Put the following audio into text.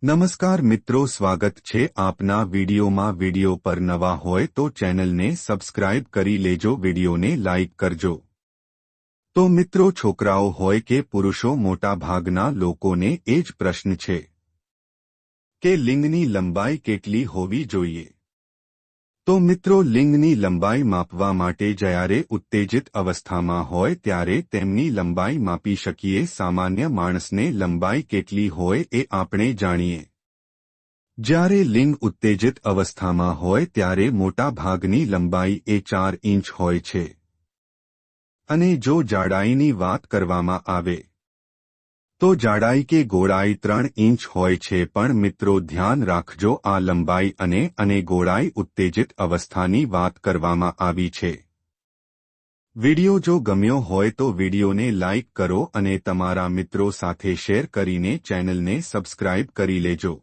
નમસ્કાર મિત્રો, સ્વાગત છે આપના વિડીયોમાં। વિડીયો પર નવા હોય તો ચેનલને સબસ્ક્રાઇબ કરી લેજો, વિડીયોને લાઇક કરજો। તો મિત્રો, છોકરાઓ હોય કે પુરુષો, મોટા ભાગના લોકોને એ જ પ્રશ્ન છે કે લિંગની લંબાઈ કેટલી હોવી જોઈએ। તો મિત્રો, લિંગની લંબાઈ માપવા માટે જ્યારે ઉત્તેજિત અવસ્થામાં હોય ત્યારે તેમની લંબાઈ માપી શકીએ। સામાન્ય માણસને લંબાઈ કેટલી હોય એ આપણે જાણીએ। જ્યારે લિંગ ઉત્તેજિત અવસ્થામાં હોય ત્યારે મોટા ભાગની લંબાઈ એ 4 ઇંચ હોય છે, અને જો જાડાઈની વાત કરવામાં આવે તો જાડાઈ કે ગોળાઈ 3 ઇંચ હોય છે। પણ મિત્રો, ધ્યાન રાખજો, આ લંબાઈ અને ગોળાઈ ઉત્તેજિત અવસ્થાની વાત કરવામાં આવી છે। વિડિયો જો ગમ્યો હોય તો વિડિયોને લાઇક કરો અને તમારા મિત્રો સાથે શેર કરીને ચેનલને સબસ્ક્રાઇબ કરી લેજો।